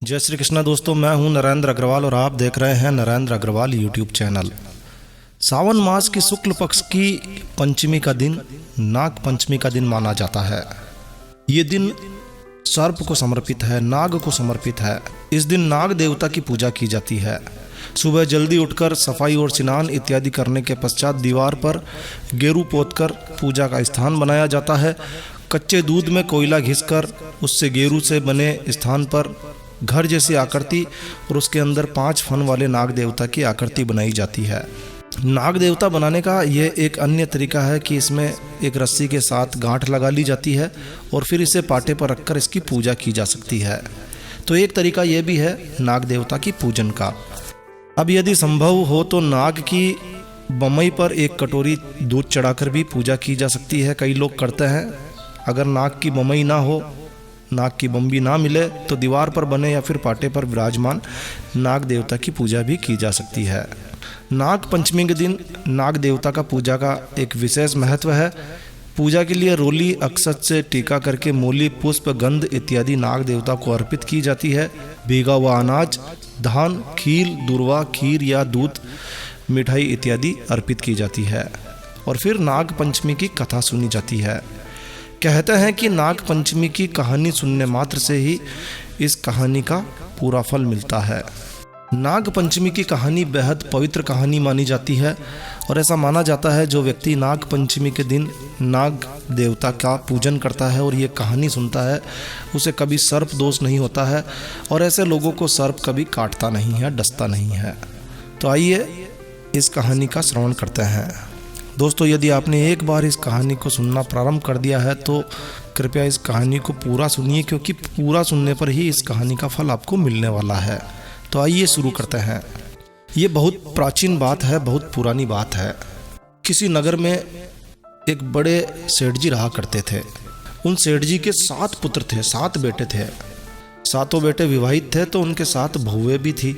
जय श्री कृष्णा दोस्तों, मैं हूं नरेंद्र अग्रवाल और आप देख रहे हैं नरेंद्र अग्रवाल यूट्यूब चैनल। सावन मास की शुक्ल पक्ष की पंचमी का दिन नाग पंचमी का दिन माना जाता है। ये दिन सर्प को समर्पित है, नाग को समर्पित है। इस दिन नाग देवता की पूजा की जाती है। सुबह जल्दी उठकर सफाई और स्नान इत्यादि करने के पश्चात दीवार पर गेरू पोतकर पूजा का स्थान बनाया जाता है। कच्चे दूध में कोयला घिसकर उससे गेरू से बने स्थान पर घर जैसी आकृति और उसके अंदर 5 फन वाले नाग देवता की आकृति बनाई जाती है। नाग देवता बनाने का यह एक अन्य तरीका है कि इसमें एक रस्सी के साथ गांठ लगा ली जाती है और फिर इसे पाटे पर रखकर इसकी पूजा की जा सकती है। तो एक तरीका यह भी है नाग देवता की पूजन का। अब यदि संभव हो तो नाग की बमई पर एक कटोरी दूध चढ़ाकर भी पूजा की जा सकती है। कई लोग करते हैं। अगर नाग की बमई ना हो, नाग की बम्बी ना मिले तो दीवार पर बने या फिर पाटे पर विराजमान नाग देवता की पूजा भी की जा सकती है। नाग पंचमी के दिन नाग देवता का पूजा का एक विशेष महत्व है। पूजा के लिए रोली अक्षत से टीका करके मूली, पुष्प, गंध इत्यादि नाग देवता को अर्पित की जाती है। भीगा हुआ अनाज, धान, खील, दूर्वा, खीर या दूध, मिठाई इत्यादि अर्पित की जाती है और फिर नाग पंचमी की कथा सुनी जाती है। कहते हैं कि नाग पंचमी की कहानी सुनने मात्र से ही इस कहानी का पूरा फल मिलता है। नाग पंचमी की कहानी बेहद पवित्र कहानी मानी जाती है और ऐसा माना जाता है जो व्यक्ति नाग पंचमी के दिन नाग देवता का पूजन करता है और ये कहानी सुनता है उसे कभी सर्प दोष नहीं होता है और ऐसे लोगों को सर्प कभी काटता नहीं है, डसता नहीं है। तो आइए इस कहानी का श्रवण करते हैं। दोस्तों, यदि आपने एक बार इस कहानी को सुनना प्रारंभ कर दिया है तो कृपया इस कहानी को पूरा सुनिए, क्योंकि पूरा सुनने पर ही इस कहानी का फल आपको मिलने वाला है। तो आइए शुरू करते हैं। ये बहुत प्राचीन बात है, बहुत पुरानी बात है। किसी नगर में एक बड़े सेठ जी रहा करते थे। उन सेठ जी के 7 पुत्र थे, 7 बेटे थे। 7 बेटे विवाहित थे तो उनके 7 बहुएं भी थी।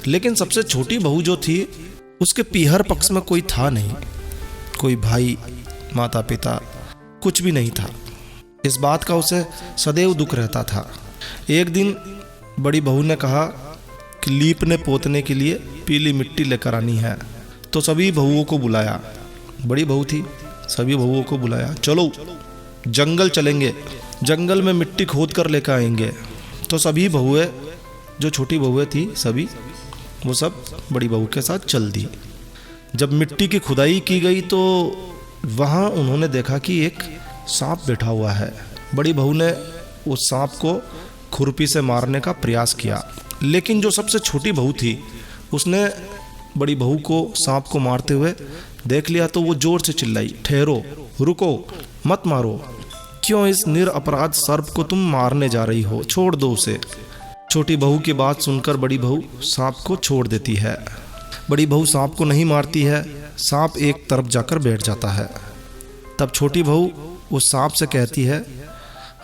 लेकिन सबसे छोटी बहू जो थी उसके पीहर पक्ष में कोई था नहीं, कोई भाई, माता पिता कुछ भी नहीं था। इस बात का उसे सदैव दुख रहता था। एक दिन बड़ी बहू ने कहा कि लीपने पोतने के लिए पीली मिट्टी लेकर आनी है। तो सभी बहुओं को बुलाया। बड़ी बहू थी, सभी बहुओं को बुलाया, चलो जंगल चलेंगे, जंगल में मिट्टी खोद कर लेकर आएंगे। तो सभी बहुएं, जो छोटी बहुएं थी सभी, वो सब बड़ी बहू के साथ चल दी। जब मिट्टी की खुदाई की गई तो वहाँ उन्होंने देखा कि एक सांप बैठा हुआ है। बड़ी बहू ने उस सांप को खुरपी से मारने का प्रयास किया, लेकिन जो सबसे छोटी बहू थी उसने बड़ी बहू को सांप को मारते हुए देख लिया तो वो जोर से चिल्लाई, ठहरो, रुको, मत मारो। क्यों इस निरपराध सर्प को तुम मारने जा रही हो? छोड़ दो उसे। छोटी बहू की बात सुनकर बड़ी बहू सांप को छोड़ देती है। बड़ी बहू सांप को नहीं मारती है, सांप एक तरफ जाकर बैठ जाता है। तब छोटी बहू उस सांप से कहती है,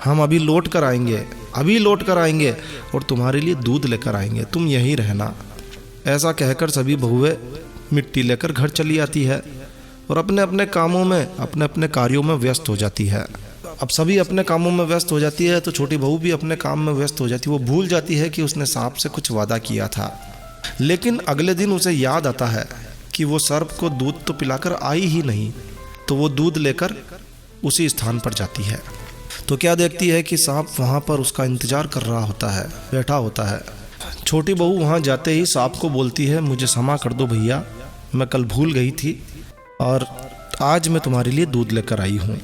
हम अभी लौट कर आएंगे, अभी लौट कर आएंगे और तुम्हारे लिए दूध लेकर आएंगे, तुम यहीं रहना। ऐसा कहकर सभी बहुएं मिट्टी लेकर घर चली आती है और अपने अपने कामों में, अपने अपने कार्यों में व्यस्त हो जाती है। अब सभी अपने कामों में व्यस्त हो जाती है तो छोटी बहू भी अपने काम में व्यस्त हो जाती है। वो भूल जाती है कि उसने सांप से कुछ वादा किया था। लेकिन अगले दिन उसे याद आता है कि वो सर्प को दूध तो पिलाकर आई ही नहीं। तो वो दूध लेकर उसी स्थान पर जाती है तो क्या देखती है कि सांप वहाँ पर उसका इंतजार कर रहा होता है, बैठा होता है। छोटी बहू वहाँ जाते ही सांप को बोलती है, मुझे क्षमा कर दो भैया, मैं कल भूल गई थी और आज मैं तुम्हारे लिए दूध लेकर आई हूँ।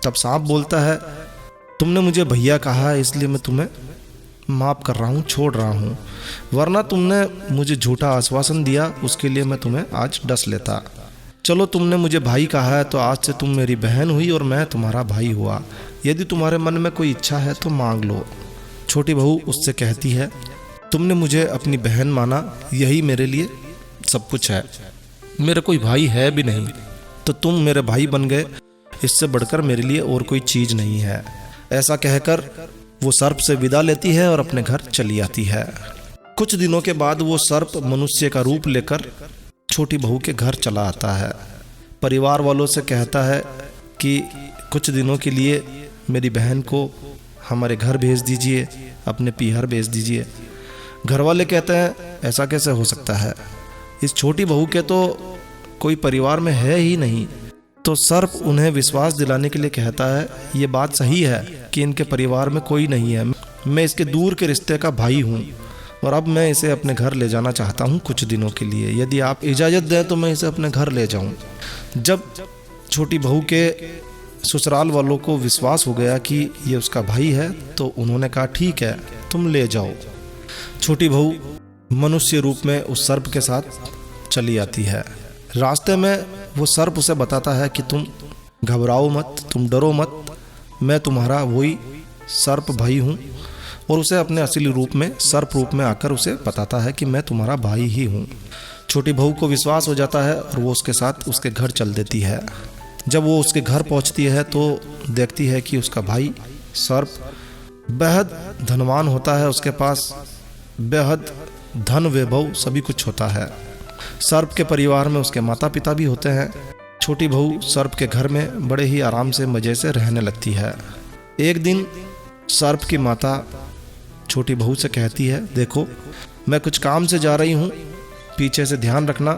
तब सांप बोलता है, तुमने मुझे भैया कहा है इसलिए मैं तुम्हें माफ़ कर रहा हूँ, छोड़ रहा हूँ, वरना तुमने मुझे झूठा आश्वासन दिया, उसके लिए मैं तुम्हें आज डस लेता। चलो, तुमने मुझे भाई कहा है तो आज से तुम मेरी बहन हुई और मैं तुम्हारा भाई हुआ। यदि तुम्हारे मन में कोई इच्छा है तो मांग लो। छोटी बहू उससे कहती है, तुमने मुझे अपनी बहन माना, यही मेरे लिए सब कुछ है। मेरा कोई भाई है भी नहीं, तो तुम मेरे भाई बन गए, इससे बढ़कर मेरे लिए और कोई चीज़ नहीं है। ऐसा कहकर वो सर्प से विदा लेती है और अपने घर चली आती है। कुछ दिनों के बाद वो सर्प मनुष्य का रूप लेकर छोटी बहू के घर चला आता है। परिवार वालों से कहता है कि कुछ दिनों के लिए मेरी बहन को हमारे घर भेज दीजिए। अपने पीहर भेज दीजिए। घर वाले कहते हैं ऐसा कैसे हो सकता है, इस छोटी बहू के तो कोई परिवार में है ही नहीं। तो सर्प उन्हें विश्वास दिलाने के लिए कहता है ये बात सही है कि इनके परिवार में कोई नहीं है, मैं इसके दूर के रिश्ते का भाई हूँ और अब मैं इसे अपने घर ले जाना चाहता हूँ कुछ दिनों के लिए। यदि आप इजाज़त दें तो मैं इसे अपने घर ले जाऊँ। जब छोटी बहू के ससुराल वालों को विश्वास हो गया कि ये उसका भाई है तो उन्होंने कहा ठीक है तुम ले जाओ। छोटी बहू मनुष्य रूप में उस सर्प के साथ चली आती है। रास्ते में वो सर्प उसे बताता है कि तुम घबराओ मत, तुम डरो मत, मैं तुम्हारा वही सर्प भाई हूँ। और उसे अपने असली रूप में सर्प रूप में आकर उसे बताता है कि मैं तुम्हारा भाई ही हूँ। छोटी बहू को विश्वास हो जाता है और वो उसके साथ उसके घर चल देती है। जब वो उसके घर पहुँचती है तो देखती है कि उसका भाई सर्प बेहद धनवान होता है, उसके पास बेहद धन वैभव सभी कुछ होता है। सर्प के परिवार में उसके माता पिता भी होते हैं। छोटी बहू सर्प के घर में बड़े ही आराम से मज़े से रहने लगती है। एक दिन सर्प की माता छोटी बहू से कहती है देखो मैं कुछ काम से जा रही हूँ, पीछे से ध्यान रखना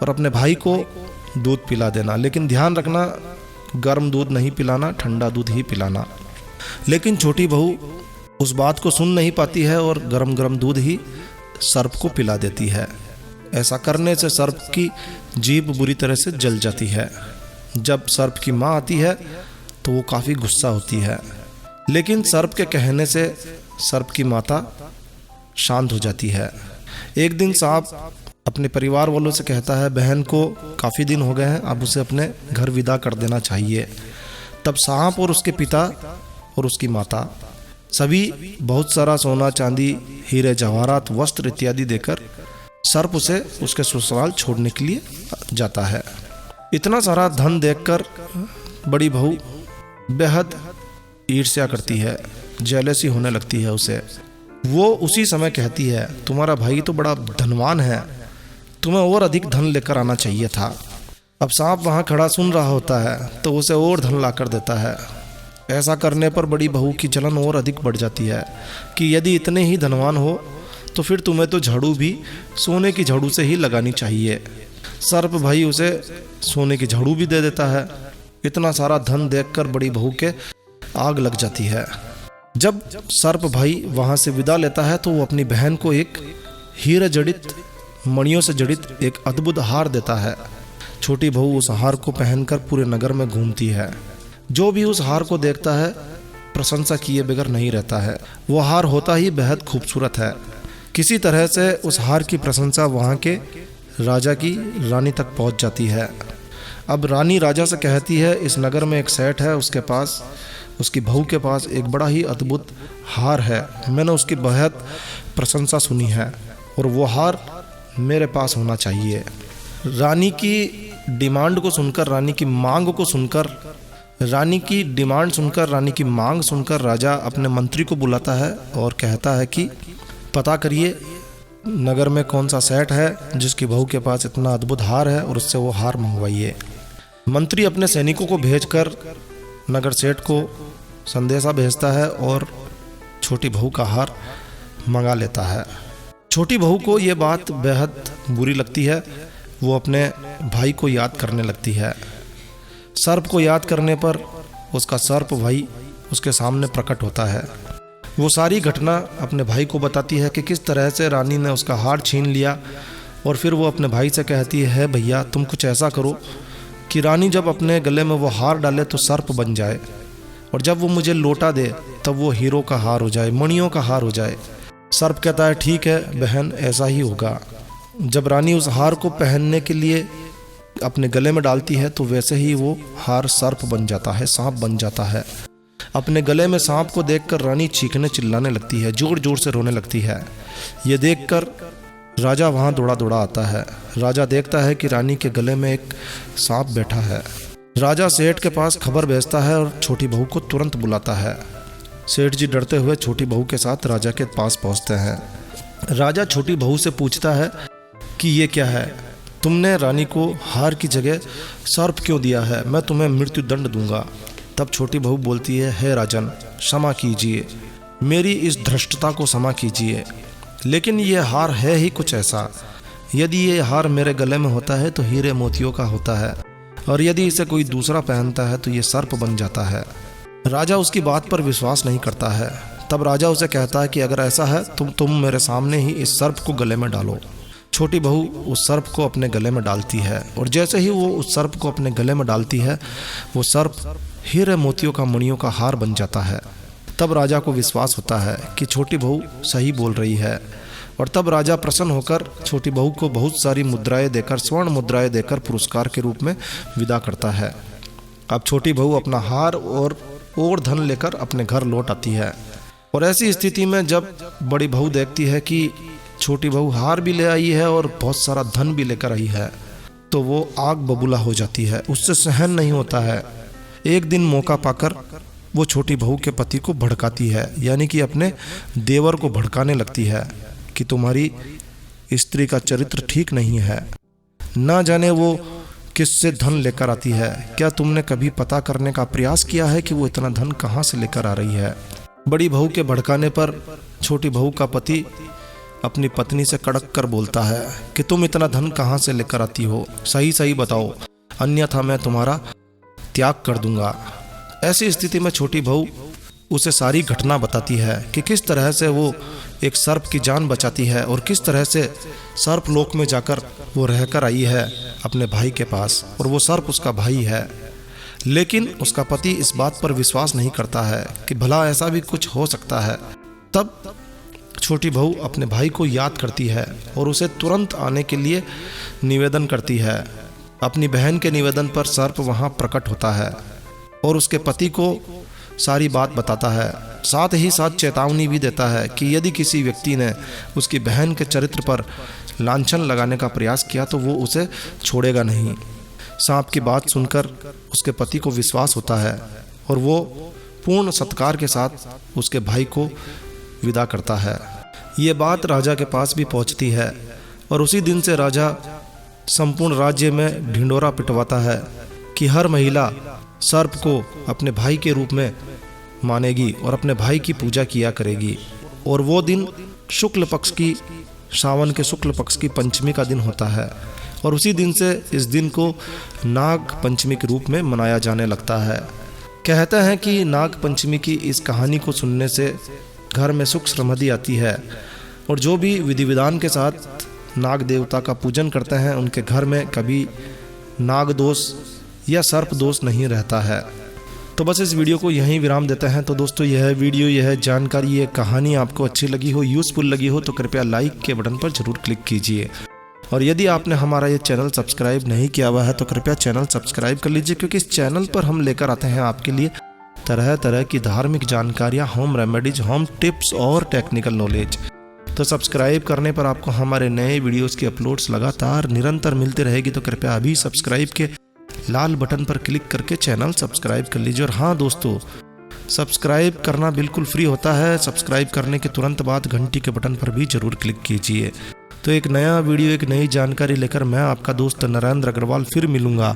और अपने भाई को दूध पिला देना, लेकिन ध्यान रखना गर्म दूध नहीं पिलाना, ठंडा दूध ही पिलाना। लेकिन छोटी बहू उस बात को सुन नहीं पाती है और गरम गरम दूध ही सर्प को पिला देती है। ऐसा करने से सर्प की जीभ बुरी तरह से जल जाती है। जब सर्प की माँ आती है तो वो काफ़ी गुस्सा होती है, लेकिन सर्प के कहने से सर्प की माता शांत हो जाती है। एक दिन सांप अपने परिवार वालों से कहता है बहन को काफ़ी दिन हो गए हैं, अब उसे अपने घर विदा कर देना चाहिए। तब सांप और उसके पिता और उसकी माता सभी बहुत सारा सोना चांदी हीरे जवाहरात वस्त्र इत्यादि देकर सर्प उसे उसके ससुराल छोड़ने के लिए जाता है। इतना सारा धन देखकर बड़ी बहू बेहद ईर्ष्या करती है, जेलसी होने लगती है उसे। वो उसी समय कहती है तुम्हारा भाई तो बड़ा धनवान है, तुम्हें और अधिक धन लेकर आना चाहिए था। अब सांप वहाँ खड़ा सुन रहा होता है तो उसे और धन ला कर देता है। ऐसा करने पर बड़ी बहू की जलन और अधिक बढ़ जाती है कि यदि इतने ही धनवान हो तो फिर तुम्हें तो झाड़ू भी सोने की झाड़ू से ही लगानी चाहिए। सर्प भाई उसे सोने की झाड़ू भी दे देता है। इतना सारा धन देखकर बड़ी बहू के आग लग जाती है। जब सर्प भाई वहाँ से विदा लेता है तो वो अपनी बहन को एक हीरे जड़ित मणियों से जड़ित एक अद्भुत हार देता है। छोटी बहू उस हार को पहनकर पूरे नगर में घूमती है। जो भी उस हार को देखता है प्रशंसा किए बगैर नहीं रहता है। वो हार होता ही बेहद खूबसूरत है। किसी तरह से उस हार की प्रशंसा वहाँ के राजा की रानी तक पहुँच जाती है। अब रानी राजा से कहती है इस नगर में एक सेठ है, उसके पास उसकी बहू के पास एक बड़ा ही अद्भुत हार है, मैंने उसकी बेहद प्रशंसा सुनी है और वो हार मेरे पास होना चाहिए। रानी की डिमांड को सुनकर, रानी की मांग को सुनकर, रानी की डिमांड सुनकर, रानी की मांग सुनकर राजा अपने मंत्री को बुलाता है और कहता है कि पता करिए नगर में कौन सा सेठ है जिसकी बहू के पास इतना अद्भुत हार है और उससे वो हार मंगवाइए। मंत्री अपने सैनिकों को भेजकर नगर सेठ को संदेशा भेजता है और छोटी बहू का हार मंगा लेता है। छोटी बहू को ये बात बेहद बुरी लगती है। वो अपने भाई को याद करने लगती है। सर्प को याद करने पर उसका सर्प भाई उसके सामने प्रकट होता है। वो सारी घटना अपने भाई को बताती है कि किस तरह से रानी ने उसका हार छीन लिया और फिर वो अपने भाई से कहती है भैया तुम कुछ ऐसा करो कि रानी जब अपने गले में वो हार डाले तो सर्प बन जाए और जब वो मुझे लौटा दे तब वो हीरो का हार हो जाए, मणियों का हार हो जाए। सर्प कहता है ठीक है बहन, ऐसा ही होगा। जब रानी उस हार को पहनने के लिए अपने गले में डालती है तो वैसे ही वो हार सर्प बन जाता है, सांप बन जाता है। अपने गले में सांप को देखकर रानी चीखने चिल्लाने लगती है, जोर जोर से रोने लगती है। ये देखकर राजा वहाँ दौड़ा दौड़ा आता है। राजा देखता है कि रानी के गले में एक सांप बैठा है। राजा सेठ के पास खबर भेजता है और छोटी बहू को तुरंत बुलाता है। सेठ जी डरते हुए छोटी बहू के साथ राजा के पास पहुँचते हैं। राजा छोटी बहू से पूछता है कि ये क्या है, तुमने रानी को हार की जगह सर्प क्यों दिया है, मैं तुम्हें मृत्यु दंड दूंगा। तब छोटी बहू बोलती है हे राजन क्षमा कीजिए, मेरी इस धृष्टता को क्षमा कीजिए, लेकिन ये हार है ही कुछ ऐसा। यदि ये हार मेरे गले में होता है तो हीरे मोतियों का होता है, और यदि इसे कोई दूसरा पहनता है तो ये सर्प बन जाता है। राजा उसकी बात पर विश्वास नहीं करता है। तब राजा उसे कहता है कि अगर ऐसा है तुम मेरे सामने ही इस सर्प को गले में डालो। छोटी बहू उस सर्प को अपने गले में डालती है, और जैसे ही वो उस सर्प को अपने गले में डालती है, वो सर्प हीरे मोतियों का मणियों का हार बन जाता है। तब राजा को विश्वास होता है कि छोटी बहू सही बोल रही है, और तब राजा प्रसन्न होकर छोटी बहू को बहुत सारी मुद्राएं देकर, स्वर्ण मुद्राएं देकर पुरस्कार के रूप में विदा करता है। अब छोटी बहू अपना हार और धन लेकर अपने घर लौट आती है। और ऐसी स्थिति में जब बड़ी बहू देखती है कि छोटी बहू हार भी ले आई है और बहुत सारा धन भी लेकर आई है, तो वो आग बबूला हो जाती है, उससे सहन नहीं होता है। एक दिन मौका पाकर वो छोटी बहू के पति को भड़काती है, यानी कि अपने देवर को भड़काने लगती है कि तुम्हारी स्त्री का चरित्र ठीक नहीं है, ना जाने वो किससे धन लेकर आती है। क्या तुमने कभी पता करने का प्रयास किया है कि वो इतना धन कहाँ से लेकर आ रही है? बड़ी बहू के भड़काने पर छोटी बहू का पति अपनी पत्नी से कड़क कर बोलता है कि तुम इतना धन कहाँ से लेकर आती हो, सही सही बताओ, अन्यथा मैं तुम्हारा त्याग कर दूंगा। ऐसी स्थिति में छोटी बहू उसे सारी घटना बताती है कि किस तरह से वो एक सर्प की जान बचाती है और किस तरह से सर्प लोक में जाकर वो रहकर आई है अपने भाई के पास, और वो सर्प उसका भाई है। लेकिन उसका पति इस बात पर विश्वास नहीं करता है कि भला ऐसा भी कुछ हो सकता है। तब छोटी बहू अपने भाई को याद करती है और उसे तुरंत आने के लिए निवेदन करती है। अपनी बहन के निवेदन पर सर्प वहाँ प्रकट होता है और उसके पति को सारी बात बताता है, साथ ही साथ चेतावनी भी देता है कि यदि किसी व्यक्ति ने उसकी बहन के चरित्र पर लांछन लगाने का प्रयास किया तो वो उसे छोड़ेगा नहीं। सांप की बात सुनकर उसके पति को विश्वास होता है और वो पूर्ण सत्कार के साथ उसके भाई को विदा करता है। ये बात राजा के पास भी पहुंचती है और उसी दिन से राजा संपूर्ण राज्य में ढिंढोरा पिटवाता है कि हर महिला सर्प को अपने भाई के रूप में मानेगी और अपने भाई की पूजा किया करेगी। और वो दिन शुक्ल पक्ष की, सावन के शुक्ल पक्ष की पंचमी का दिन होता है, और उसी दिन से इस दिन को नाग पंचमी के रूप में मनाया जाने लगता है। कहते हैं कि नाग पंचमी की इस कहानी को सुनने से घर में सुख समृद्धि आती है, और जो भी विधि विधान के साथ नाग देवता का पूजन करते हैं उनके घर में कभी नाग दोष या सर्प दोष नहीं रहता है। तो बस इस वीडियो को यहीं विराम देते हैं। तो दोस्तों, यह वीडियो, यह जानकारी, यह कहानी आपको अच्छी लगी हो, यूज़फुल लगी हो तो कृपया लाइक के बटन पर जरूर क्लिक कीजिए। और यदि आपने हमारा ये चैनल सब्सक्राइब नहीं किया हुआ है तो कृपया चैनल सब्सक्राइब कर लीजिए, क्योंकि इस चैनल पर हम लेकर आते हैं आपके लिए तरह तरह की धार्मिक जानकारियाँ, होम रेमेडीज, होम टिप्स और टेक्निकल नॉलेज। तो सब्सक्राइब करने पर आपको हमारे नए वीडियोस की अपलोड्स लगातार निरंतर मिलती रहेगी। तो कृपया अभी सब्सक्राइब के लाल बटन पर क्लिक करके चैनल सब्सक्राइब कर लीजिए। और हाँ दोस्तों, सब्सक्राइब करना बिल्कुल फ्री होता है। सब्सक्राइब करने के तुरंत बाद घंटी के बटन पर भी जरूर क्लिक कीजिए। तो एक नया वीडियो, एक नई जानकारी लेकर मैं आपका दोस्त नरेंद्र अग्रवाल फिर मिलूंगा।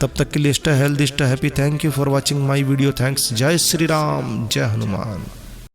तब तक के लिए stay healthy, stay happy. Thank you for watching my video. Thanks. जय श्री राम, जय हनुमान।